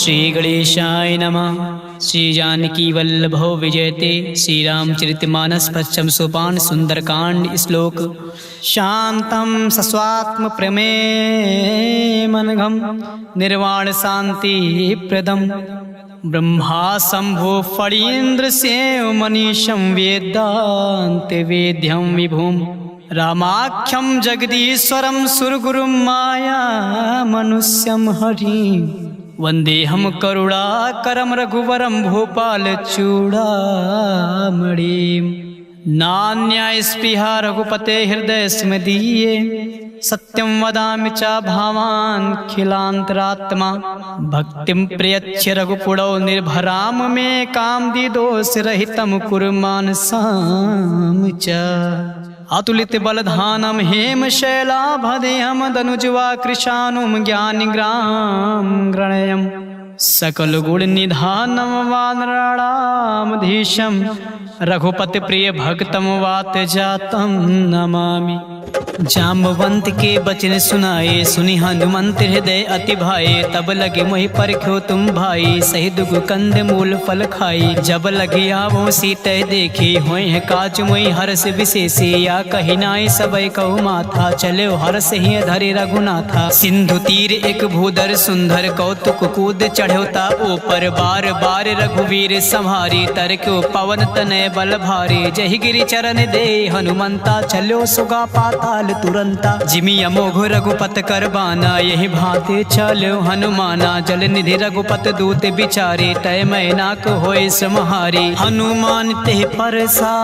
श्री गणेशाय नमः। श्री जानकी वल्लभो विजयते। श्री रामचरितमानस पश्चिम सोपान सुंदरकांड श्लोक। शांतं सस्वात्म प्रमेमनघं निर्वाण शांति प्रदम ब्रह्मा शंभो फणीन्द्र सेव मनीषं वेदांत वेद्यं विभुम रामाख्यं जगदीश्वरं सुरगुरुं माया मनुष्यं हरिं वंदेहम करुणाकरं रघुवरं भूपाल चूड़ामणिं नान्यास्पृहा रघुपते हृदय स्मदीये सत्यं वदामि च भावान् खिलान्तरात्मा भक्तिं प्रयच्छ रघुपुरौ निर्भराम मे कामदिदोषरहितं कुरु मानसां च अतुलित बलधानम हेम शैलाभदेहम दनुजवा कृशानुम ज्ञानिग्राम गणयम सकल गुण निधानम वानराणामधीशम रघुपति प्रिय भक्तम वात जातम नमामि। जाम्बवंत के बचन सुनाए सुनि हनुमंत हृदय अति भाए तब लगे मोहि परख्यो तुम भाई सही दुग कंद मूल फल खाई जब लगे आवो सीते देखी होय है काज मोहि हर्ष विशेषे या कही नाई सबय कहु माथा चले हर्ष ही धरे रघुनाथा सिंधु तीर एक भूधर सुंदर कौतुक कूद चढ़ोता ऊपर बार बार रघुवीर संहारी तरक्यो पवन तनय बल भारी जहि गिरि चरण दे हनुमंता चलो सुगा पाताल तुरंता जिमि अमोघ रघुपत कर बाना यही भांति चलो हनुमाना जल निधि रघुपत दूत बिचारे तय मैनाक होय समहारी हनुमान ते परसा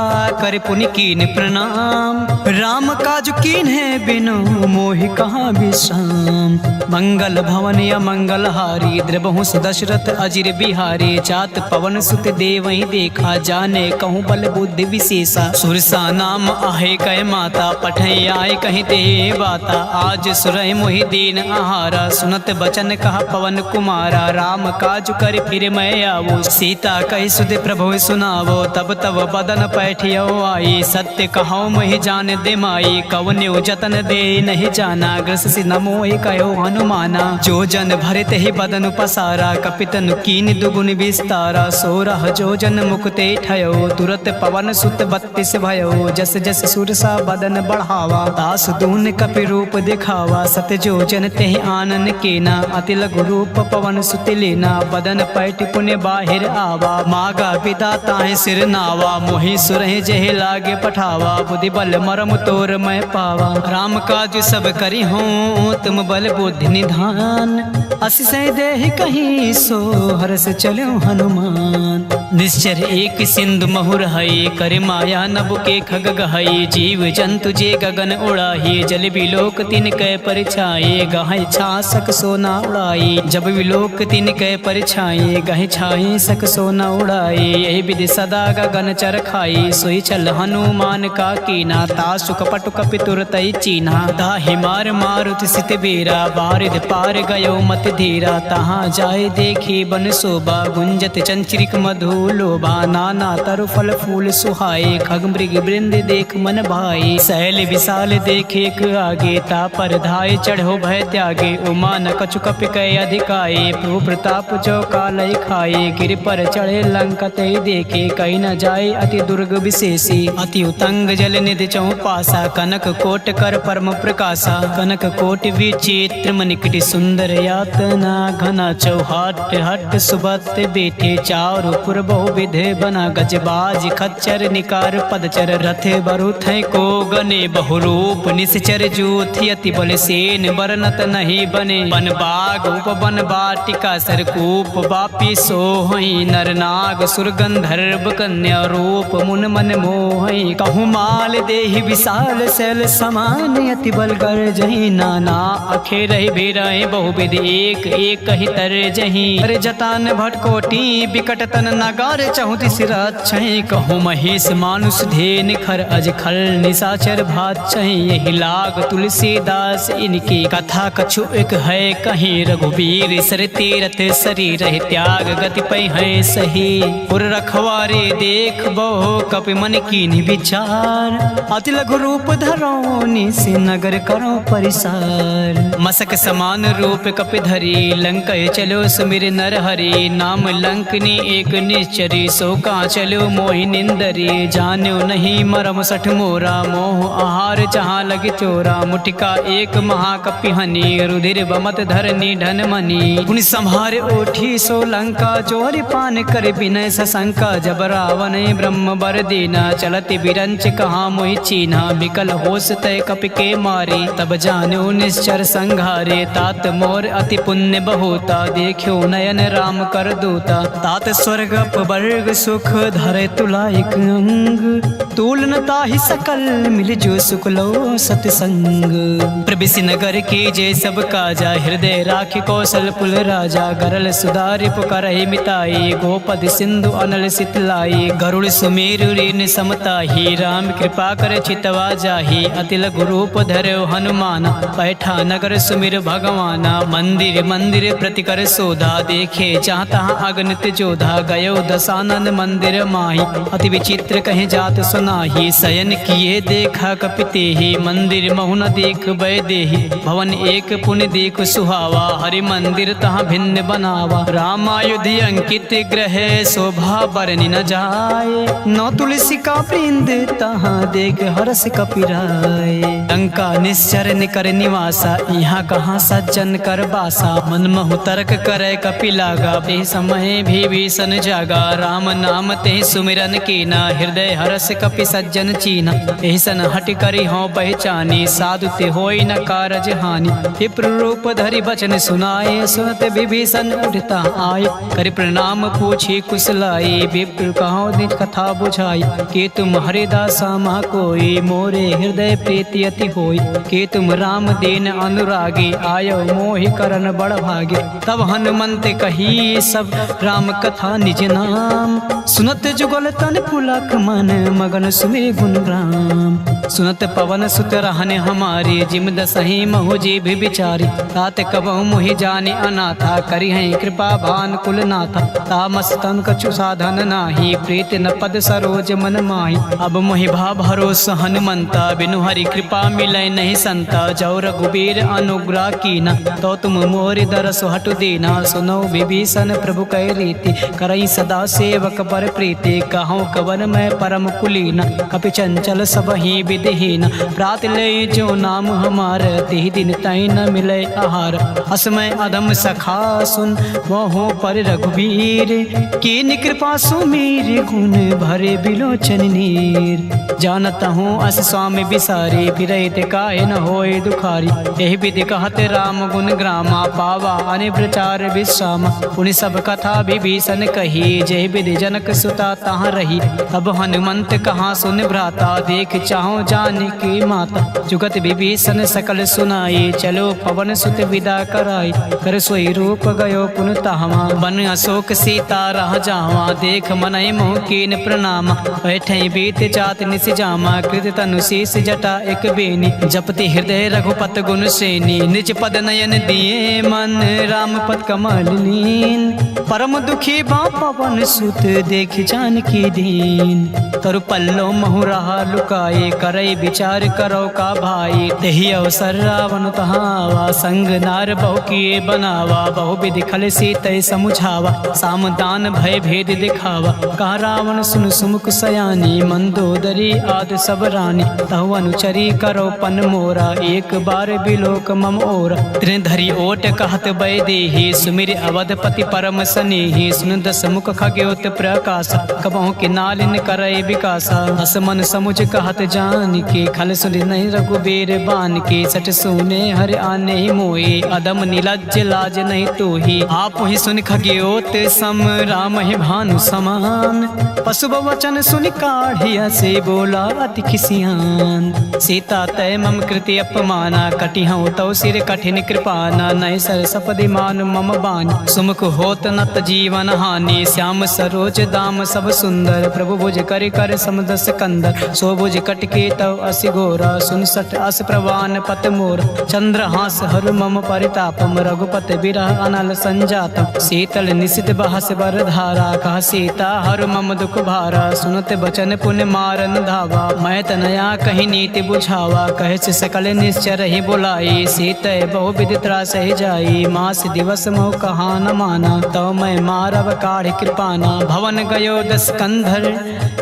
कर पुनि कीन प्रणाम राम काज कीन है बिनु मोहि कहाँ विश्राम मंगल भवन या मंगल हारी द्रबहु दशरथ अजिर बिहारी जात पवन सुत देवहि देखा जाने कहूँ बल बुद्धि विशेषा सुरसा नाम आहे कह माता पठै आए कहीं ते बाता आज सुरहि मोहि दीन आहारा सुनत बचन कहा पवन कुमारा राम काज कर फिर मैं आवो सीता कही सुध प्रभु सुनावो तब तब बदन पैठियो आई सत्य कहो मोहि जान दे माई कवन्यो जतन दे नहीं जाना ग्रस नमो कहो हनुमाना जो जन भरत ही बदन पसारा कपितन कीन दुगुन विस्तारा सोरह जो जन मुक्ते ठयो तुरत पवन सुत 32 भयो जस जस सुरसा बदन बढ़ावा दास दून कपि रूप दिखावा सत जो जन तेहि आनन केना अति लघु रूप पवन सुत लेना बदन पैठ पुण्य बाहिर आवा मागा पिता ताहि सिर नावा मोहि सुरहि जहि लागे पठावा बुद्धि बल मरम तोर मैं पावा राम काज सब करी हूँ तुम बल बुद्धि निधान असिसै देहि कहीं सो हर्ष चलो हनुमान निश्चर एक सिंधु महुर हई कर माया नभ के खग गहई जीव जंतु जे गगन उड़ाही जल विलोक तिन कै परिछाए गहै छासक सोना उड़ाई जब विलोक तिन कै परिछाए गहै छाई सक सोना उड़ाई यही विधि सदा गगन चर खाई सोई चल हनुमान का कीना तासु कपट कपि तुरतई चीना ताहि मार मारुति सित बेरा बारिद पार गयो मत धीरा तहाँ जाए देखी बन शोभा गुंजत चंचरिक मधु लोभा नाना तरु फल फूल सुहाए खग मृग वृंद देख मन भाई शैल विशाल देखे आगे ता पर धाय चढ़ो भय त्यागे उमा न कछु कपि कय अधिकाए प्रभु प्रताप जो कालय खाए गिर पर चढ़े लंका ते देखे कहीं न जाए अति दुर्ग विशेषी अति उतंग जल निधि चौपासा कनक कोट कर परम प्रकाशा कनक कोट विचित्र मनिकटि सुंदर यातना घना चौहाट हट सुबत बेटे चारु पुर बहु विधे बना गजबाज खच्चर निकार पदचर रथ बरुथ को गने बहुरूप निश्चर जूथ यति बल सेन बरनत नहीं बने बन बाग उपवन बाटिका सरकूप बापी सोहई नरनाग सुरगंधर्व कन्या रूप मुन मन मोहई कहूँ माल देहि विशाल शैल समान यति बल कर जही नाना अखे रही बेरहि बहुविध एक एक कही तर जही अरे जतान भटकोटी बिकट तन नगार चहुति सिर छही कहूँ महेश मानुष धेन खर अज खल निशाचर भात बाचै यही लाग तुलसीदास इनकी कथा कछु एक है कहीं रघुबीर सर तीरथ शरीर त्याग गति पै है सही पुर रखवारे देख बहु कपि मन की विचार अति लघु रूप धरो निस नगर करो परिसार मसक समान रूप कपि धरी लंक चलो सुमिर नर हरि नाम लंकनी एक निश्चरी सो का चलो मोहि निंदरी जान्यो नहीं मरम सठ मोरा मोह आहार जहाँ लगे चोरा मुटिका एक महाकपि हनी रुधिर बमत धरनी धन मनी पुनि संहार ओठी सो लंका चोरी पान कर विनय सशंका जब रावण ब्रह्म बर दीना चलति बिरंच कहा मोहि चीना बिकल होश तय कपि के मारे तब जानो निश्चर संघारे तात मोर अति पुण्य बहुता देखो नयन राम कर दूता तात स्वर्ग वर्ग सुख धरे तुलाइक अंग तुलन ताहि सकल मिल जो सुख लो सतसंग प्रबिसि नगर की जय सब काजा हृदय राखि कौशल पुल राजा गरल सुधारि पुकारहि मिताई गोपद सिंधु अनल सितलाई गरुड़ सुमेरु ऋण समताहि राम कृपा कर चितवा जाहि अति लघु रूप धरो हनुमान बैठा नगर सुमिर भगवाना मंदिर मंदिर प्रति कर सोधा देखे चाहता अगणित जोधा गयो दशानन मंदिर माही अति विचित्र कहे जात सुनाही शयन किए देखा कपिते ही मंदिर महु न देख बै देहि भवन एक पुण्य देख सुहावा हरि मंदिर तहाँ भिन्न बनावा रामायुधि अंकित ग्रह शोभा बरनि न जाए नौ तुलसी का वृंद तहाँ देख हरस कपिराय लंका निश्चर निकर निवासा यहाँ कहाँ सज्जन कर बासा मन महु तर्क करे कपि लागा ते समय भी भीषण जागा राम नाम ते सुमिरन कीना हृदय हरस कपि सज्जन चीना एहसन हट करी हो पहचानी साधु ते होई न कारज हानि विप्र रूप धरि बचन सुनाए सुनत विभीषण उठता आए करि प्रणाम पूछी कुशलाई विप्र कहो निज कथा बुझाई के तुम हरिदासा महा कोई मोरे हृदय प्रीति अति होई के तुम राम दीन अनुरागी आयो मोहि करन बड़ भागे तब हनुमंत कही सब राम कथा निज नाम सुनत जुगल तन पुलक मन मगन सुमे गुण राम सुनत पवन सुत रहने हमारे जिम दसही महु जी भी बिचारी तात कबहु मोहि जाने अनाथा करी है कृपा भान कुल नाथा तामस तन कछु साधन नाही प्रीत न पद सरोज मन माही अब मोहि भा भरोस हनुमंता बिनु हरि कृपा मिलै नहीं संता जौ रघुबीर अनुग्रह कीना तो तुम मोरि दरस हटु दीना सुनो विभीषण प्रभु कै रीति करई सदा सेवक पर प्रीति कहूँ कवन मैं परम कुलीना कपि चंचल सब ही विधिहीन प्रात ले जो नाम हमार तिहि दिन तई न मिले आहार असमय अधम सखा सुन मोहो पर रघुबीर कीन कृपा सुमीर गुण भरे बिलोचन नीर जानत हूँ अस स्वामी बिसारी फिरहित काहे न होए दुखारी यही विधि कहते राम गुण ग्रामा पावा अने प्रचार विश्रामा उन सब कथा विभीषण कही जय विधि जनक सुता तहाँ रही तब हनुमंत कहाँ सुन भ्राता देख चाहो जाने की माता जुगत विभीषण सकल सुनाई चलो पवन सुत विदा कराई कर सोई रूप गयो पुन तहवा बन अशोक सीता रह जावा देख मनई मोह कीन प्रणामा बैठे बीत चात निस जामा कृत तनु शीस जटा एक बेनी जपति हृदय रघुपत गुण सेनी निज पद नयन दिए मन राम पद कमल लीन परम दुखी बा पवन सुत देख जानकी दीन तरु पल्लो महु रहा लुकाए करई विचार करो का भाई तेहि अवसर रावण तहावा संग नार बहु किए बनावा बहु विधि खल सीतय समुझावा सामदान भय भेद दिखावा कहा रावण सुन सुमुख सयानी मंदोदरी आद सब रानी तहु अनुचरी करो पन मोरा एक बार बिलोक मम ओरा त्रिन धरी ओट कहत बै देहि सुमिर अवधपति परम सनेहि सुन दस मुख खगोत प्रकाश कबहु के नालिन करय विकासा हस मन समुझ कहत जान के खल सुन नहीं रघुबीर बान के सट सुने हर आने मोए अदम निलज्ज लाज नहीं तो ही आप ही सुन खगोत सम राम ही भानु समान पशु वचन सुन काढ़िया से बोला अति खिसियान सीता तय मम कृति अपमाना कटिहौ तौ सिर कठिन कृपाना नय सर सपदि मान मम बानी सुमुख होत नत जीवन हानि श्याम सरोज दाम सब सुंदर प्रभु भुज कर कर समदस कंदर सो भुज कटके तव बरसि गोरा, सुन सठ अस प्रवान पत मोर, चंद्रहास हरु मम परितापम, रघुपति बिरह अनल संजातम, शीतल निशित बहस बर धारा, कह सीता हरु मम दुख भारा, सुनत बचन पुण्य मारन धावा, मैं तनया कहीं नीति बुझावा, कहे से सकल निश्चर ही बुलाई, सीते बहु विधि त्रास ही जाई, मास दिवस मोह कहा न माना, तो मैं मारव काढ़ कृपाना, भवन गयो दस कंधर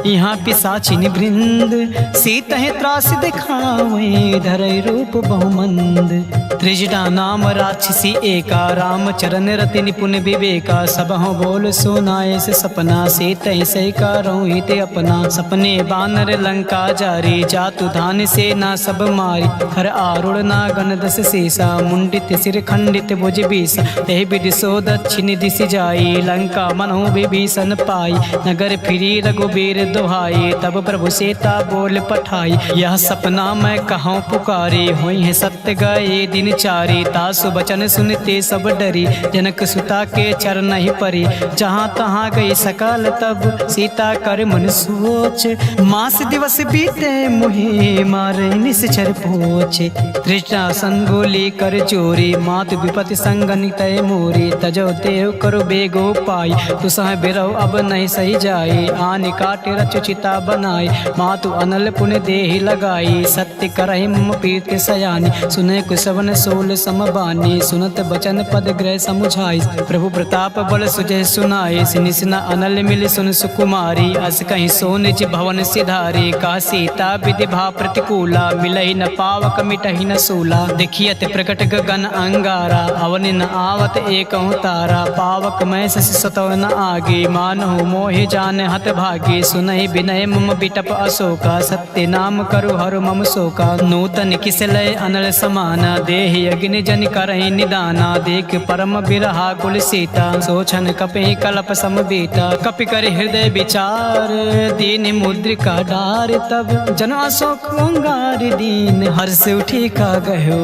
यहाँ पिसाचिन वृंद, सीत है त्रास दिखावे धरय रूप बहुमंद, त्रिजटा नाम राक्षसी एका, राम चरण रति निपुण विवेका, सब हो बोल सुनाए से सपना, सीत से करो हित अपना, सपने बानर लंका जारी, जातु धान से ना सब मारी, हर आरुण ना गण दस सीसा, मुंडित सिर खंडित भुज बीस, ते विदिशो दक्षिण दिश जाई, लंका मनो विभीषण पाई, नगर फिरी रघुबीर दोहाई, तब प्रभु सीता बोल पठाई, यह सपना मैं कहूँ पुकारी, हुई है सत्य गए दिन चारी, तासु बचन सुनते सब डरी, जनक सुता के चरण ही परी, जहाँ तहाँ गई सकल तब सीता कर मन सोच, मास दिवस बीते मुहे मारे निश्चर पोच, तृष्णा संगोली कर चोरी, मातु विपति संगन तय मोरी, तजो देव करो बेगो पाई, तु सह बिरहो अब नहीं सही जाए, आने काटे रचु चिता बनाई, मातु अनल पुण्य देहि लगाई, सत्य करहि मम प्रीत सयानी, सुने कुसवन सोल समबानी, सुनत बचन पद ग्रह समुझाई, प्रभु प्रताप बल सुजय सुनाई, निसना अनल मिल सुन सुकुमारी, अस कहीं सो निज भवन सिधारी, का सीता विधि भा प्रतिकूला, मिलहि न पावक मिटहि न सूला, देखियत प्रकट गगन अंगारा, अवन न आवत एक तारा, पावक मैं शशि सतव न आगे, मानहु मोहि जान हत भागी, सुनहि विनय मम बिटप अशोका, सत्य नाम करु हरु मम शोका, नूतन किसलय अनल समाना, देहि अग्नि जन करहि निदाना, देख परम बिरहा कुल सीता, सोचन कपि कल्प समबीता, कपि कर हृदय विचार, दीन मुद्रिका डार, तब जन अशोक अंगार दीन, हर्ष उठी का गयो,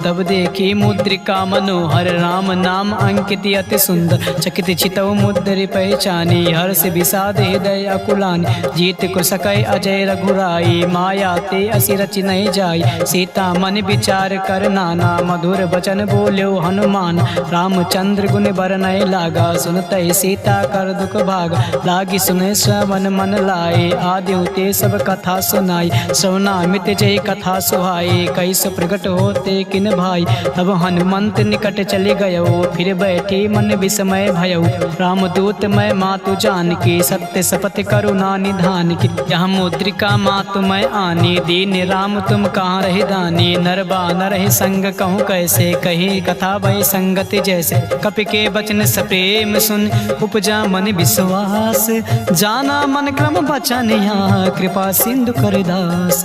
तब देखी मुद्रिका मनोहर, राम नाम अंकित अति सुंदर, चकित चितव मुद्रि पहचानी, हर्ष विषाद हृदय अकुलानी, जीत को सकै अजय रघुराई, माया ते असि रचि नहीं जाई, सीता मन विचार कर नाना, मधुर बचन बोल्यो हनुमान, रामचंद्र गुण बरनय लागा, सुनतै सीता कर दुख भागा, लागी सुने श्रवण मन लाए, आदि ते सब कथा सुनाई, श्रवणामित जय कथा सुहाई, कैसो प्रकट होते किन भाई, तब हनुमंत निकट चले गयो, फिर बैठी मन विस्मय भयो, रामदूत मैं मातु जान की, सत्य शपथ करुणा निधान की, यह मुद्रिका मातु मैं आनी, दीन राम तुम कहाँ रहे दानी, नर बानर रहे संग कहूँ कैसे, कही कथा भय संगति जैसे, कपि के बचन सप्रेम सुन, उपजा मन विश्वास, जाना मन क्रम बचन यहाँ, कृपा सिंधु कर दास,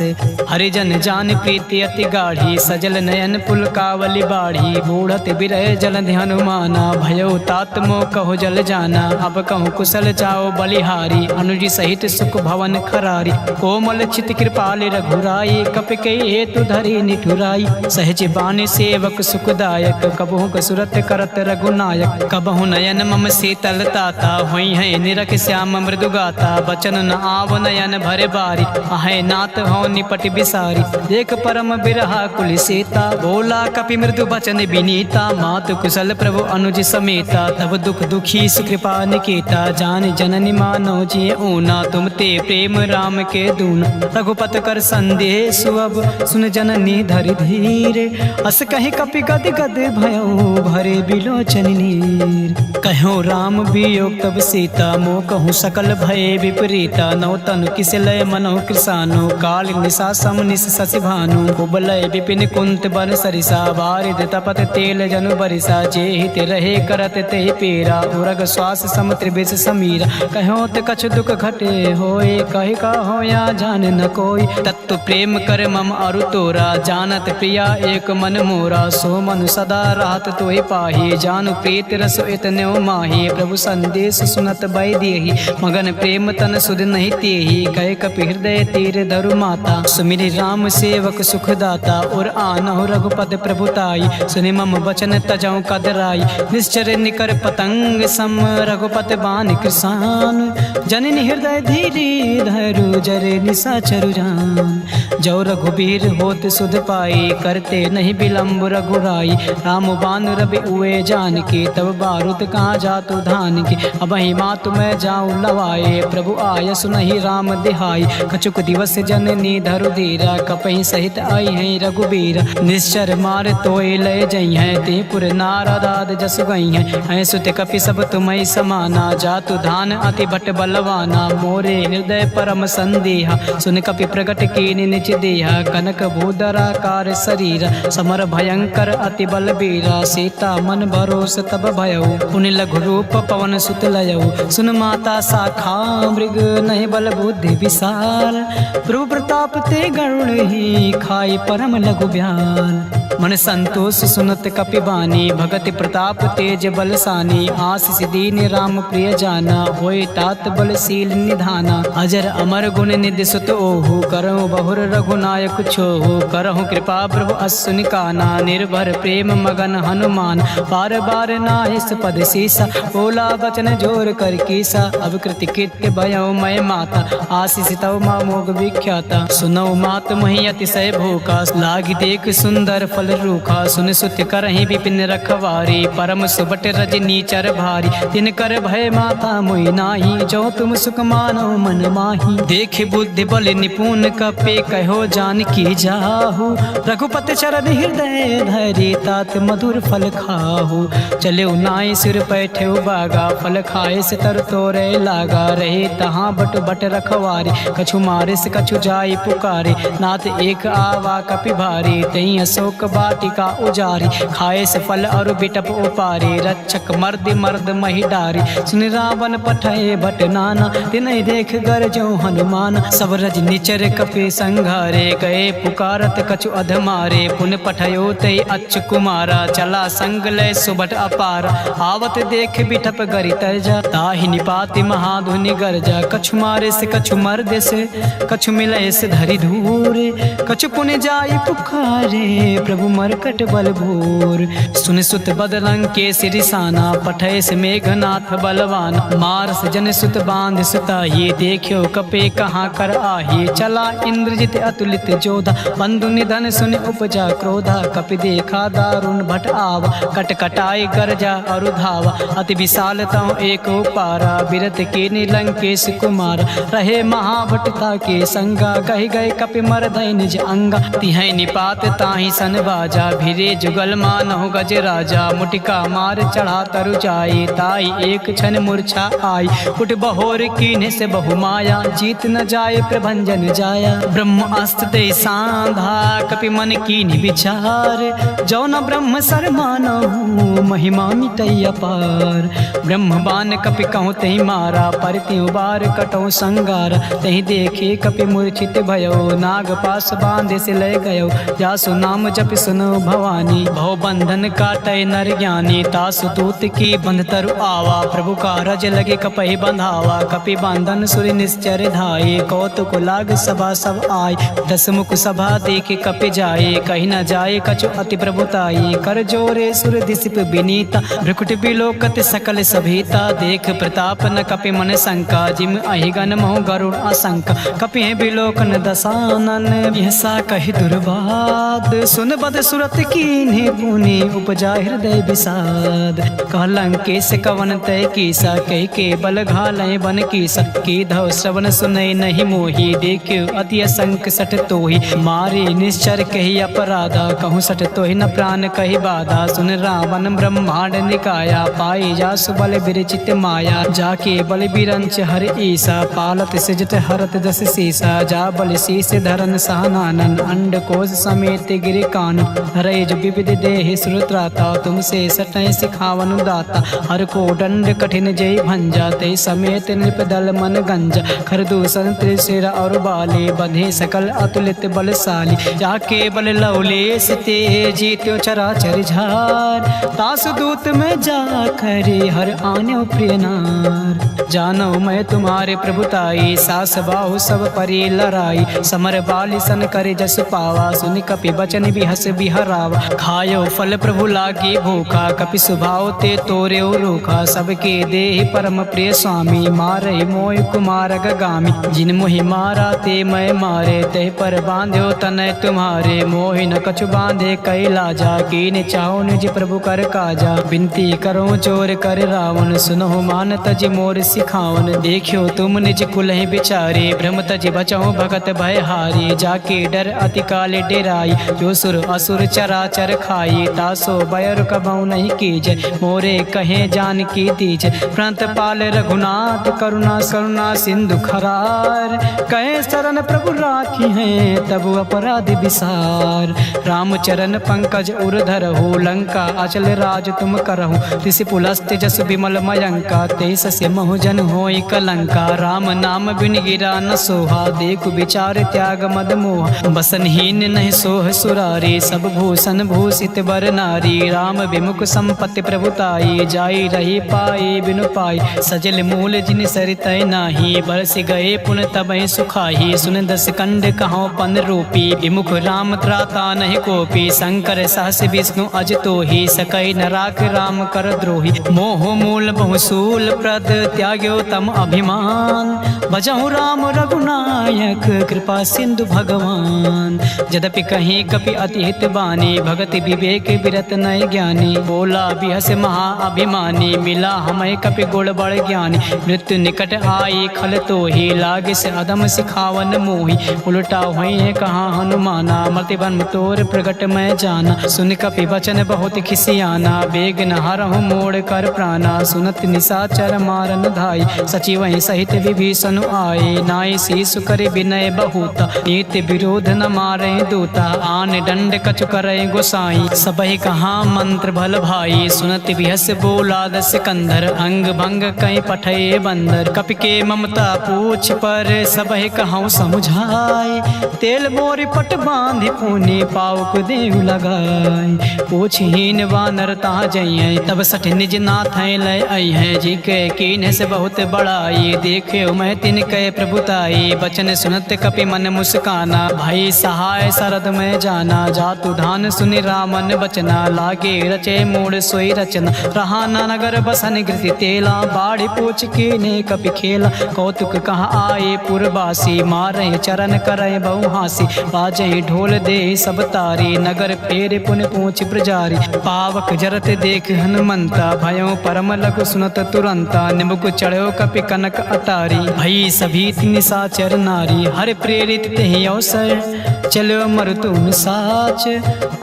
हरिजन जान प्रीति अति गाढ़ी, सजल नयन पुलकावली बाढ़ी, बूढ़त बिरह जलधि हनुमाना, भयो तात मोह कहो जल जाना, अब कहूँ कुशल जाओ बलिहारी, अनुज सहित सुख भवन खरारी, कोमल चित कृपाल रघुराई, कपि के हेतु धरि निठुराई, सहज बानी सेवक सुखदायक, कबहु कसुरत करत रघुनायक, कबहु नयन मम शीतल ताता, हुई है निरख श्याम मृदु गाता, बचन न आव नयन भरे बारी, आहे नाथ हो निपट बिसारी, देख परम बिरहा कुल सीता, बोला कपि मृदु बचन विनीता, मातु कुशल प्रभु अनुज समेता, तब दुख दुखी सुकृपा निकेता, जान जननी मानो जिय ऊना, तुम ते प्रेम राम के दूना, रघुपत कर संदेह सुअब, सुन जननी धरि धीरे, अस कहीं कपि गद गद भयो, भरे बिलोचन नीर, कहो राम वियोग तब सीता, मोह कहूँ सकल भय विपरीता, नौ तनु किस लय मनो कृसानो, काल निशा सम निश शशि भानु, कुबलय विपिन कुंत बन सरिसा, बारिद तपत तेल जनु बरिसा, जे हित रहे करत ते पेरा, उरग श्वास सम त्रिविश समीरा, कहो ते कछ दुख घटे होए, कहि का हो या जान न कोई, तत्व प्रेम कर मम अरु तोरा, जानत प्रिया एक मन मोरा, सो मन सदा राहत तोहि पाही, जानु प्रीत रस इतन्यो माही, प्रभु संदेश सुनत बै देहि, मगन प्रेम तन सुध नहीं तेहि, कहे कपि हृदय तीर धरु माता, सुमिरि राम सेवक सुखदाता, और आनहु रघुपद प्रभुताई, सुनि मम वचन तजौ कदराई, निश्चर निकर पतंग सम, रघुपत बान कृसान, जननी हृदय धीरे धरु जरे निशाचरु जान। जान। जो रघुबीर होत सुध पाई, करते नहीं विलम्ब रघुराई। राम बान रवि उए जान के, तब बारूद कहाँ जातु धान के। अब मात मैं जाऊँ लवाए, प्रभु आय सुनहि राम दिहाई। कछुक दिवस जननी धरु धीरा, कपहि सहित आई है रघुबीर। निश्चर मार तोय लय जई है, ते पुर नारदाद जस गई है। सुत कपि सब तुम्हें समाना, जातु धान अति भट बलवाना। मोरे हृदय परम संदेहा, सुन कपि प्रगट कीनि निज देहा। कनक भूधराकार शरीर, समर भयंकर अति बलबीरा। सीता मन भरोस तब भयउ, पुनि लघु रूप पवन सुत लयउ। सुन माता शाखा मृग, नहीं बल बुद्धि विशाल। प्रभु प्रताप ते गरुड़ ही, खाई परम लघु ब्याल। मन संतोष सुनत कपि बानी, भगति प्रताप तेज बलसानी। आशीष दीन राम प्रिय जाना, होय तात बलशील निधाना। अजर अमर गुण निधि सुत ओहु, करहु बहुर रघुनायक छोहु। करहु कृपा प्रभु अश्विनि काना, निर्भर प्रेम मगन हनुमान। बार बार नाहिस पद सीसा, बोला बचन जोर कर कीसा। अब कृति कृत्य भयउ मैं माता, आशीष तव मोग विख्याता। सुनौ मात मही अतिशय भूखा, लागी देख सुंदर फल रूखा। सुन सुत करहि विपिन रखवारी, परम सुबट रजनी चर भारी। तिन कर भय माता मोहि नाही, जो तुम सुख मानो मन माही। देख बुद्धि बल निपुण कपे, कहो जानकी जाहु। रघुपति चरण हृदय धरि, तात मधुर फल खाहु। चले नाई सिर पैठे बागा, फल खाए से तर तोरे लागा। रहे तहाँ बट बट रखवारी, कछु मारे से कछु जाई पुकारे। नाथ एक आवा कपि भारी, तई अशोक वाटिका उजारी। खाए से फल और बिटप उपारी, रक्षक मर्द मर्द मही डारी। सुन रावण पठय बट नाना, तिनहि देख गरजो हनुमान। सब रज निचर कपि संघारे, गए पुकारत कछु अधमारे। पुन पठयो तय अच्छ कुमारा, चला संग लय सुबट अपारा। आवत देख बिटप गरि तरजा, ताहि निपाति महाधुनि गरजा। कछु मारे से कछु मर्द से, कछु मिलय से धरि धूरे। कछु पुन जाई पुकारे, प्रभु मरकट बल भूर। सुन सुत बदलंग के सिरिसाना, पठय से मेघनाथ बलवान। मार से जन सुत बांध सुताही, देखियो कपे कहाँ कर आही। चला इंद्रजित अतुलित जोधा, बंधु निधन सुन उपजा क्रोधा। कपि देखा दारुण भट आवा, कट कटाई गरजा और धावा। अति विशाल तव एक पारा, बिरत के नीलंकेश कुमार। रहे महाभटता के संगा, कहि गए कपि मरधय निज अंगा। तिहै निपात ताहि सन बाजा, भिरे जुगल मानहु गज राजा। मुटिका मार चढ़ा तरु जाई, ताई एक क्षण मूर्छा आई। उठ बहोर कीन्हे से बहु माया, जीत न जाए प्रभंजन जाया। ब्रह्म अस्त्र दे सांधा, कपि मन कीन्हि विचार। जो न ब्रह्म सर मानहु, महिमा मिटई अपार। ब्रह्म बान कपि कहूँ तहि मारा, पर त्यों बार कटौ संगार। तहि देखे कपि मूर्छित भयो, नाग पास बांधे से लय गयो। जासु नाम जप सुनो भवानी, भव बंधन काटय नर ज्ञानी। तासु दूत की बंध तरु आवा, प्रभु का रज लगे कपहि बंधावा। कपि बंधन सुर निश्चर धाये, कौतुक लाग सभा सब आय। दस मुख सभा देखे कपि जाए, कहीं न जाए कछु अति प्रभुताई। कर जोरे सुर दिसिप विनीता, भ्रुकुट बिलोकत सकल सभीता। देख प्रताप न कपि मन शंका, जिम अहिगन मोह गरुड़ आशंका। कपि बिलोकन दसानन, यसा कहि दुर्वाद। सुन बद सुरत कीन्हे पुनि, उपजा हृदय विषाद। कहलंकेश कवन तय कीसा, कह के बल घालय बन कीसा। की धव श्रवण सुनय नहीं मोही, देखियो अति असंक सठ तोहि। मारे निश्चर कही अपराधा, कहूँ सठ तोहि न प्राण कही बाधा। सुन रावण ब्रह्मांड निकाया, पाई जासु बल विरचित माया। जाके बल बिरंच हर ईसा, पालत सिजट हरत दस सीसा। जा बल शीस धरन सहनानन, अंड कोश समेत गिरि कान। रैज विविध देहि श्रुत्राता, तुमसे सटय सिखावन दाता। हर को दंड कठिन जय भंजा, ते समेत नृपदल मन गंजा। खरदूषण त्रिशिर और बाले, बंधे सकल अतुलित बलशाली। जाके बल लवलेश ते, जीत्यो चराचर झार। तासु दूत में जा खरे, हर आन्यो प्रिय नार। जानो मैं तुम्हारे प्रभुताई, सास बाहु सब परि लड़ाई। समर बाली सन करे जस पावा, सुनि कपि बचन भी हस बिहरावा। खायो फल प्रभु लागी भूखा, कपि स्वभाव ते तोरे रूखा। सबके देहि परम प्रिय स्वामी, मारे मोय कुमार गगामी। जिन मोहि मारा ते मैं मारे, ते पर बांध्यो तनय तुम्हारे। मोहि न कछु बांधे कैला जा, कीने चाहो निज प्रभु कर काजा। बिनती करो चोर कर रावण, सुनो मान तज मोर सिखावन। देखियो तुम निज कुलहि बिचारे, भ्रम तज बचहु भगत भय हारी। जाके डर अति काले डेराई, जो सुर असुर चराचर खाई। तासो बयर कबहु नहीं कीजय, मोरे कहे जान की दीजय। प्रणत पाल रघुनाथ करुणा करुणा सिंधु खरार। कहे शरण प्रभु राखी हैं, तब अपराध विसार। रामचरण पंकज उरधर हो, लंका अचल राज तुम करहु। ऋषि पुलस्त जस विमल मयंका, तेस से महु जन होई कलंका। राम नाम बिन गिरा न सोहा, देखु विचार त्याग मद मोह। बसनहीन नहीं सोह सुरारी, सब भूषण भूषित बर नारी। राम विमुख संपत्ति प्रभुताई, जाई रही पाई बिनु पाई। सजल मूल जिन सरितय नाही, बरस गए पुन तबहि सुखाही। सुन दस कंड कहो पन रूपी, विमुख राम त्राता नहीं कोपी। शंकर सहस विष्णु अज तोहि, सकई न राख राम कर द्रोही। मोह मूल बहुसूल प्रद, त्याग्यो तम अभिमान। भजहु राम रघुनायक, कृपा सिंधु भगवान। यद्यपि कहीं कपि अति हित बानी, भगति विवेक विरत नय ज्ञानी। बोला बिहस महा अभिमानी, मिला हमें कपि गुण बड़ ज्ञानी। मृत्यु निकट आई खल तोहि, लागे से अधम सिखावन मोहि। उल्टा हुई कहाँ हनुमाना, मति बन तोर प्रगट मैं जाना। सुन कपि वचन बहुत खिसियाना, बेग न हरहु मोड़ कर प्राणा। सुनत निशाचर मारन धाई, सचिव सहित विभीषण आए। नाई शीसु करे विनय बहुता, नीति विरोध न मारे दूता। आन दंड कछु करे गोसाई, सबहि कहाँ मंत्र भल भाई। सुनत बिहस बोला दस कंधर, अंग भंग कई पठे बंदर। कपि के ममता पूछ पर, सबहि कहूँ समुझाए। तेल मोरी पट बांधि पुनि, पाउक देव लगाए। पूछहीन वानर ता जइयै, तब सठ निज नाथ लय अइहै। जी के कीन्ह से बहुत बड़ाई, देखे मैं तिनके प्रभुताई। बचन सुनत कपि मन मुस्काना, भाई सहाय शरद में जाना। जातु धान सुनि रामन बचना, लागे रचे मूड सोई रचना। रहा न नगर बसन कृति तेला, बाढ़ पूछ के ने कपि खेला। कौतुक कहाँ आए पुरवासी, मारे चरण करे बहु हासी। बाजे ढोल दे सब तारी, नगर फेर पुन पूछ प्रजारी। पावक जरत देख हनुमंता, भयो परम लघु सुनत तुरंता। निमुख चढ़ो कपि कनक अटारी, भई सभी निशाचर नारी। हर प्रेरित तेहि अवसर, चलो मरुतुम साच।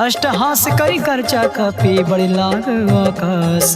अष्टहास करि करचा कपि, बड़ि लाग आकाश।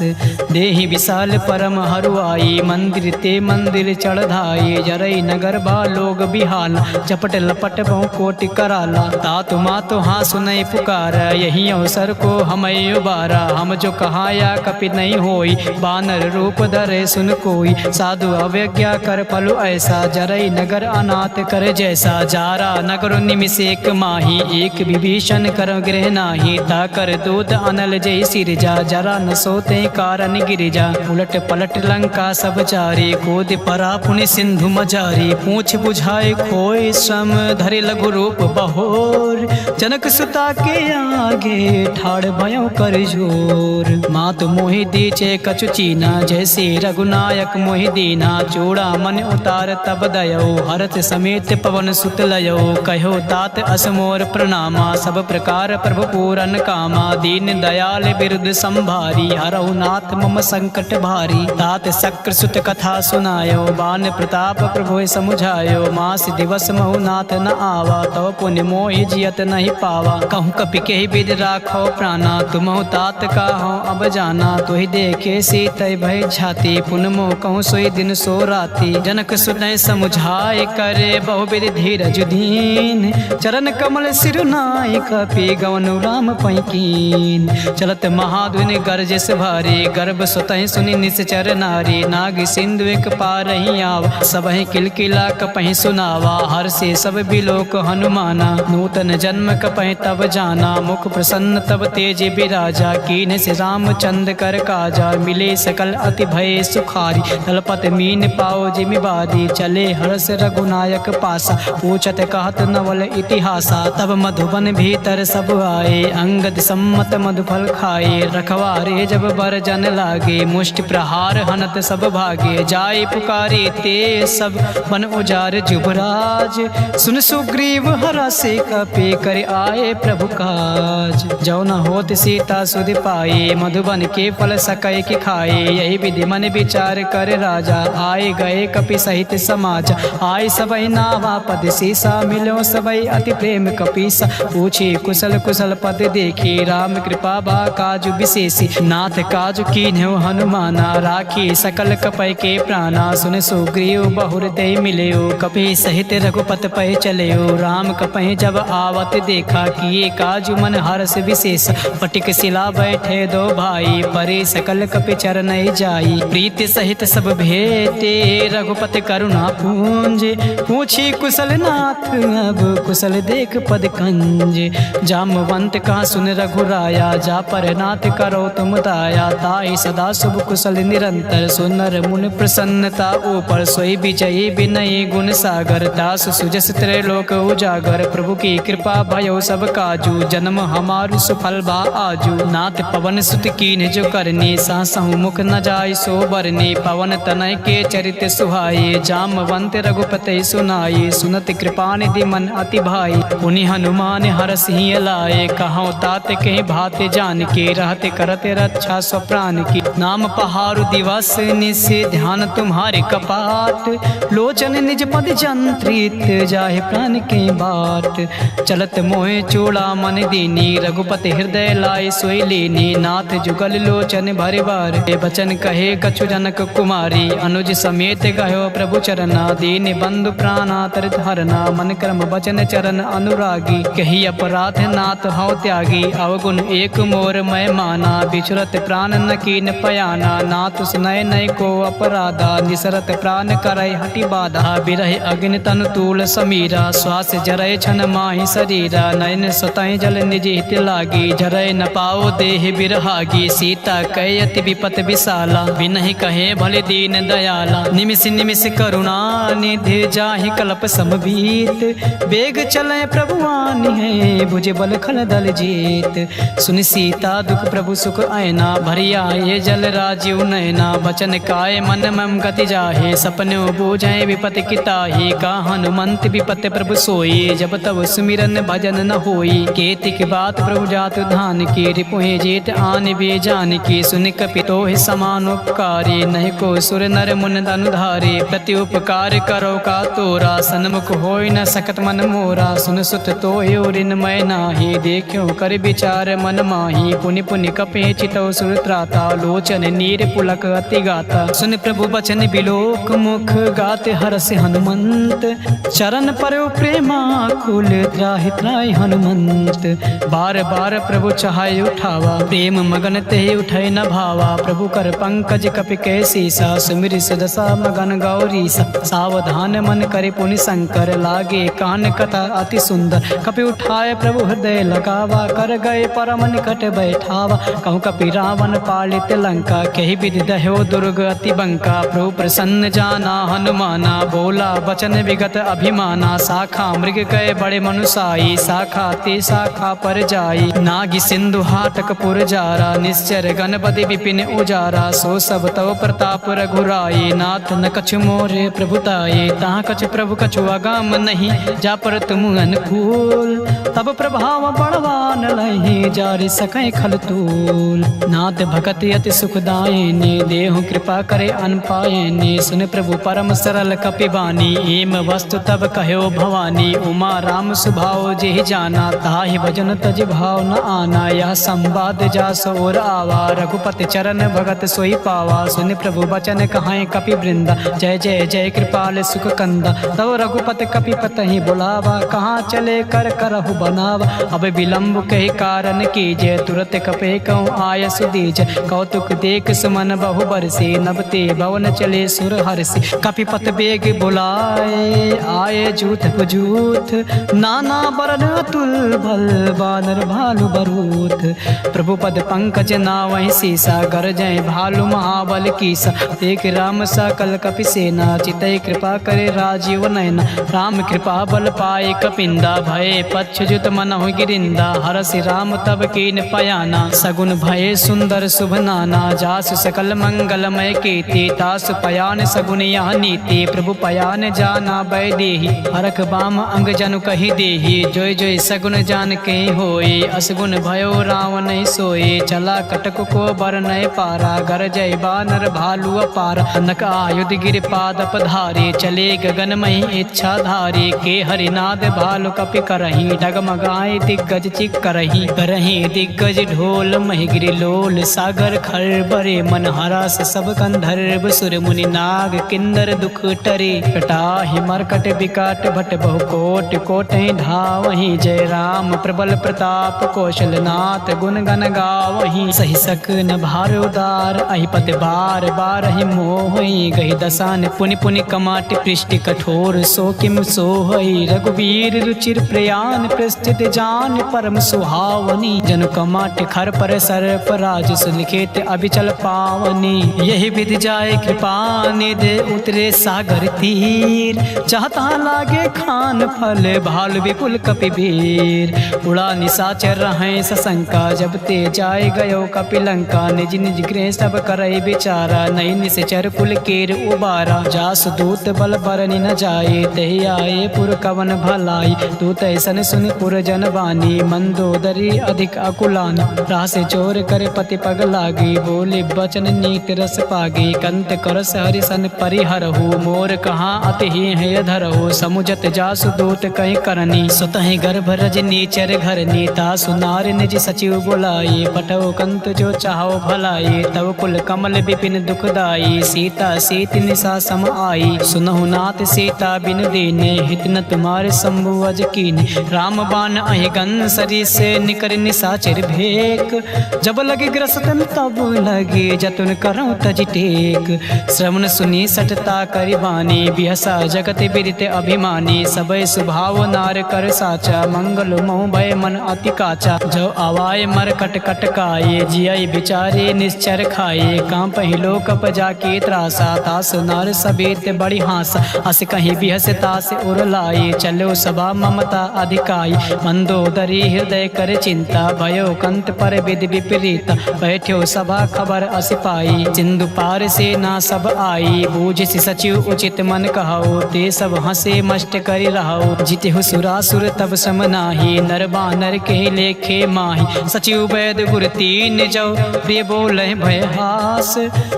देहि विशाल परम हरुआई, मंदिर ते मंदिर चढ़धाई। जरई नगर बा लोग बिहाला, चपट लपट बहु कोटि कराला। तातु मातु हाँ सुनई पुकार, यही अवसर को हमें उबारा। हम जो कहाया कपि नहीं होई, बानर रूप धरे सुन कोई। साधु अवज्ञा कर फलु ऐसा, जरई नगर अनाथ कर जैसा। जारा नगर निमिष एक माही, एक विभीषण कर गृह नाही। ताकर दूत अनल जय सिरजा, जरा न सोते कारण गिरिजा। उलट पलट लंका सब चारी, कूद परा पुनि सिंधु मजारी। पूछ बुझाए खोए श्रम, धरे लघु रूप बहोर। जनक सुता के आगे, ठाड़ भयो कर जोर। मातु मोहि दीचे कछु चीना, जैसे रघुनायक मोहि दीना। चूड़ा मन उतार तब दयो, हरत समेत पवन सुत लयो। कहो तात असमोर प्रणामा, सब प्रकार प्रभु पूरन कामा। दीन दयाल बिरुद संभारी, हरहु नाथ मम संकट भारी। तात शक्र सुत कथा सुनायो, बान प्रताप प्रभु समुझायो। मास दिवस महु नाथ न आवा, तव पुण्य मोहि जियत नहीं पावा। कहूँ कपि के विद राखो प्राणा, तुमहु तात का हूँ अब जाना। तुहि देखे सीतय भय छाती, पुन मोह कहूँ सोई दिन सो राती। जनक सुनय समुझाय करे, बहुविध धीरज दीन। चरण कमल सिरुनाय, कपि गवनु राम पैकीन। चलत महाधुनि गरजस भारी, गर्भ सुतहि सुनि निश्चर नारी। नाग सिंधु एक पारहि आवा, सबहि किलकिला कपहि सुनावा। हर से सब बिलोक हनुमाना, नूतन जन्म कपहि तब जाना। मुख प्रसन्न तब तेज बिराजा, कीन्ह से रामचंद्र कर काजा। मिले सकल अति भय सुखारी, तलपत मीन पाओ जिमि बादी। चले हर्ष रघुनायक पासा, पूछत कहत नवल इतिहासा। तब मधुबन भीतर भीतर सब आए, अंगद सम्मत मधुफल खाए। रखवारे जब बरजन लागे, मुष्टि प्रहार हनत सब भागे। जाए पुकारे ते सब बन उजार जुबराज, सुन सुग्रीव हरा से कपे कर आए प्रभु काज। जो न होत सीता सुध पाए, मधुबन के फल सकै कि खाए। यही विधि मन विचार कर राजा, आए गए कपि सहित समाज। आए सबई नावा पद सीसा, मिलो सबई अति प्रेम कपीसा। पूछे कुशल कुशल पद देखी, राम कृपा बा काजु विशेषी। नाथ काजु कीन्ह्यो हनुमाना, राखी सकल कपय के प्राणा। सुन सुग्रीव बहुर दे मिलयो, कपि सहित रघुपत पै चलयो। राम कपहि जब आवत देखा, किए काजु मन हर्ष विशेष। पटिक शिला बैठे दो भाई, परे सकल कपि चरण जाई। प्रीति सहित सब भेटे, रघुपति करुणा पूंज। पूछी कुशल नाथ अब कुशल देख पद कंज। जामवंत का सुन रघुराया, जा पर नाथ करो तुम दाया। ताई सदा शुभ कुशल निरंतर, सुनर मुन प्रसन्नता ऊपर। सोई विजयी विनयी गुण सागर, दास सुजस त्रैलोक उजागर। प्रभु की कृपा भयो सब काजू, जन्म हमारु सुफल बा आजू। नाथ पवन सुत कीन्ह जो करनी, सासहु मुख न जाय सो बरनी। पवन तनय के चरित सुहाए, जामवंत रघुपति सुनाए। सुनत कृपा निधि मन अति भाई, पुनि हनुमान हरस ही लाए। कहौं तात कहीं भाते जान के, रहते करते रक्षा स्वप्राण की। नाम पहारु दिवस निस, ध्यान तुम्हारे कपाट। लोचन निज पद जंत्रित, जाहे प्राण के बाट। चलत मोहे चूड़ा मन दीनी, रघुपति हृदय लाए सोई लेनी। नाथ जुगल लोचन भरे बार, बचन कहे कछु जनक कुमारी। अनुज समेत गयो प्रभु चरना, दीन बंधु प्राणा तरित हरना। मन कर्म वचन चरण अनुरागी, कही अपराध नाथ हौ त्यागी। अवगुण एक मोर मैं माना, बिछुरत प्राण न कीन पयाना। नाथ सुनय नय को अपराधा, निसरत प्राण करय हटि बाधा। बिरह अग्नि तनु तूल समीरा, श्वास जरय छन माहि शरीरा। नयन स्वतः जल निज हित लागी, जरय न पाओ देह बिरहागी। सीता कय अति विपत विशाला, बिनहि कहे भले दीन दयाला। निमिष निमिष करुणा निधि, जाहि कल्प समबीत। बेग चले प्रभुआनि है, भुज बल खल दल जीत। सुनि सीता दुख प्रभु सुख आयना, भरिया ये जल राजीव नयना। बचन काय मन मम गति जाहे, सपनो बूझे विपत किताही। का हनुमंत विपत प्रभु सोई, जब तब सुमिरन भजन न होई। केतिक बात प्रभु जात धान की, रिपुहि जेत आन बे जान की। सुन कपि तोहि समान उपकारी, नहीं को सुर नर मुन अनुधारे। प्रति उपकार करो का तोरा, सन्मुख होय न सकत मन मोरा। सुन सुत तोहि ऋण मैं नाही, देखियो कर विचार मन माही। पुनि पुनि कपि चितौ सुर त्राता, लोचन नीर पुलक अति गाता। सुन प्रभु बचन बिलोक मुख, गाते हरसि हनुमंत। चरण परयो प्रेमा कुल, त्राहि त्राहि हनुमंत। बार बार प्रभु चाहे उठावा, प्रेम मगन ते उठै न भावा। प्रभु कर पंकज कपि कै सीसा, सुमिर सुदशा मगन गौरीसा। सावधान मन करे पुनि शंकर, लागे कान कथा अति सुंदर। कपि उठाए प्रभु हृदय लगावा, कर गए परम निकट बैठावा। कहूँ कपि रावण पालित लंका, कही विधि दह्यो दुर्ग अति बंका। प्रभु प्रसन्न जाना हनुमाना, बोला वचन विगत अभिमाना। शाखा मृग कय बड़े मनुसाई, शाखा ते शाखा पर जाई। नागी सिंधु हाटक पुर जारा, निश्चर गणपति विपिन उजारा। सो सब तव प्रताप रघुराई, नाथ न कछु मोरे प्रभुताये। तहाँ कछु प्रभु कछु अगाम नहीं, जा पर तुम अनुकूल। तब प्रभाव बड़वान लहि, जारि सकै खल तूल। नाथ भगत अति सुखदायिनी, देहु कृपा करे अनपायिनी। सुन प्रभु परम सरल कपि बानी, एम वस्तु तब कह्यो भवानी। उमा राम सुभाव जेहि जाना, ताहि भजन तज भाव न आना। यह संवाद जा सोर आवा, रघुपति चरण भगत सोई पावा। सुन प्रभु बचन कहाय कपि वृंदा, जय जय जय कृपाल सुख कंदा। तब रघुपति कपि पतहि बुलावा, कहाँ चले कर करहु बनावा। अब विलंब कहि कारण कीजय, तुरत कपे कहूँ आय सुदीज। कौतुक देख सुमन बहु बरसे, नबते भवन चले सुर हर्षि। कपिपत बेग बुलाए, आए जूथ पुजूथ। नाना बरन अतुल भल, बानर भालु बरूथ। प्रभु पद पंकज नावहि सीसा, गरजय भालु महाबल कीसा। देख राम सकल कपि सेना, चितै कृपा करे राजीव नयना। राम कृपा बल पाए कपिंदा, भय पच्छ जुत मनहु गिरिंदा, हरसि राम तब कीन पयाना। सगुन भये सुंदर शुभ नाना, जासु सकल मंगलमय कीर्ति। तासु पयान सगुन यह नीति, प्रभु पयान जाना बैदेही। हरख बाम अंग जनु कही देही, जोय जोय सगुन जान के होए। असगुन भयो रावण सोए, चला कटक को बर नय पारा। गर जय बानर भालू अपार, नक आयुध गिर पाद पधारे। चले गगनमयी इच्छा धारे, के हरिनाद भालु कपि करही। डगमगाए दिग्गज चिक करही, करही दिग्गज ढोल महिगिरि लोल। सागर खर बरे मन हरस, सब गंधर्व सुर मुनि नाग किन्नर दुख टरे। कटाहि मरकट विकट भट बहु कोट, कोटहि धावहि। जय राम प्रबल प्रताप कौशलनाथ, गुण गण गावहि। सहि सकन भार उदार, अहिपति बार बारहि मोहि। गहि दसान पुनि पुनि कमाट पृष्टि कठोर। सो किम सोहई रघुवीर रुचिर प्रयान, प्रस्थित जान परम सुहावनी। जनु कमाट खर पर सर्प राज, सुलिखित अभिचल पावनी। यही विधि जाय कृपा निधि, उतरे सागर तीर। चाहता लागे खान फल, भालु विपुल कपिवीर। उड़ा निशाचर रहें सशंका, जब ते जाय गयो कपिलंका। निज निज गृह सब करई विचारा, नई निश्चर कुल केर उबारा। जास दूत बल बरनि न जाए, तहि आए पुर कवन भलाई। दूत ऐसन सुनि पुर जन बानी, मंदोदरी अधिक अकुलानी। रास चोर कर पति पग लागी, बोले बचन नीत रस पागी। कंत करस हरिसन परिहरहु, मोर कहाँ अति है धरहु। समुझत जासु दूत कहीं करनी, सुतहि गर्भ रजनी चर घरनी। तासु नार निज सचिव बुलाई, पठौ कंत जो चाहो भलाई। तब कुल कमल विपिन दुखदाई, सीता सीत निशा सम आई। सुनहु नाथ सीता बिन दीने, हित न तुम्हारे शंभु अज कीने। राम बाण अहि गन सरी से, निकर निशाचर भेक। जब लगे ग्रसतन तब लगे, जतुन करऊं तज टेक। श्रवण सुनी सटता करि बानी, बिहसा जगत बिदित अभिमानी। सबय सुभाव नार कर साचा, मंगल मोह भय मन अति काचा। जो आवाय मर कट कट काये, जिय बिचारे निश्चर खाए। कांपहि लोक जाके त्रासा, तास नार सቤत बड़ी हासा। अस कहीं बिहस तास उर लाई, चलो सभा ममता अधिकाई। मंदोदरी हृदय कर चिंता, भयो कंत पर विधि विपरीता। बैठ्यो सभा खबर अस पाई, सिंधु पार से ना सब आई। बूझ सचिव उचित मन कहो, ते सब हंसे मष्ट करि रहो। जितहु सुरासुर तब सम नाही, नर बानर के लेखे माही। सचिव वैद गुर तीन जो, प्रिय बोले भय हास।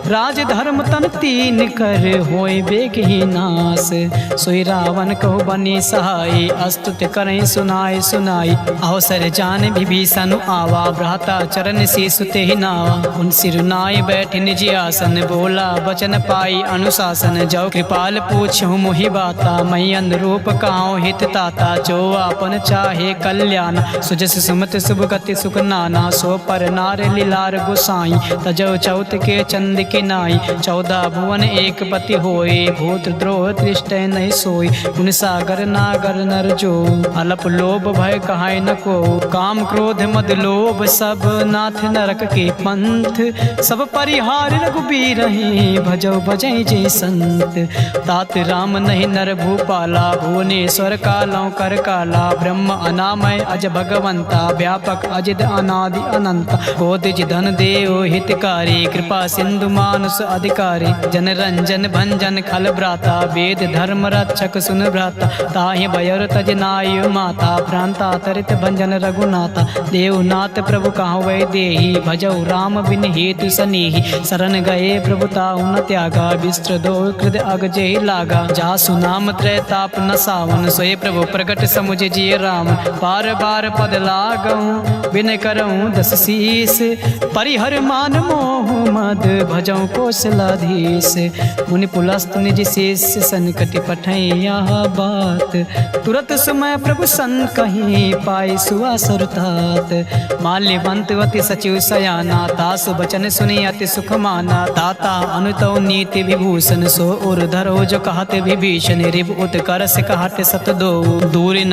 राज धर्म तन तीन कर, होय बेग ही नास। सोई रावण कहो बनी सहाय, अस्तुत करें सुनाय सुनाई। अवसर जान विभीषण आवा, भ्राता चरण से सुते ही नावा। उन सिरुनाय बैठ निज आसन, बोला बचन पाई अनुशासन। जो कृपाल पूछूं मोहि बाता, मई अनुरूप कहाऊं हित ताता। जो आपन चाहे कल्याण, सुजस सुमत शुभ गति सुख नाना। सो पर नार लीलार गोसाई, तजो चौथ के चंद के नाई। 14 भुवन एक पति होए, भूत द्रोह दृष्ट नहीं सोई। गुण सागर नागर नर जो, अलप लोभ भय कहाय न को। काम क्रोध मद लोभ सब, नाथ नरक के पंथ। सब परिहार रघुबीर रहे, भजौ भजै जय संत। तात राम नहीं नर भूपाला, भुवनेश्वर कालौ कर काला। ब्रह्म अनामय अज भगवंता, व्यापक अजिद अनादि अनंता। कोदिज धन देव हितकारी, कृपा सिंधु मानुष अधिकारी। जन रंजन भंजन खल भ्राता, वेद धर्म रक्षक सुन भ्राता। ताहि बयर तज नाय माता, प्रांता तरित भंजन रघुनाथा। देवनाथ प्रभु कहाँ वै देही, भजौ राम बिन हेतु सनेही। शरण गए प्रभु ताहु न त्यागा, विस्त्र दो कृद अग जेहि लागा। जासु नाम त्रय ताप न सावन, सोए प्रभु प्रगट समुझ जिय राम। बार बार पद लागऊं, बिन करऊं दस शीस। परिहर मान मोह मद, भजौ कौशलाधीश। मुनि पुलस्त निज शेष, संकट पठै यह बात। तुरत समय प्रभु सन कहीं, पाई सुआ सुरतात। माल्यवंत अति सचिव सयाना, तासु बचन सुनि अति सुख माना। ताता अनुतौ नीति विभूषण, सो उर धरो जो कहते विभीषण। रिप उत्कर्ष कहते सत दो, दूर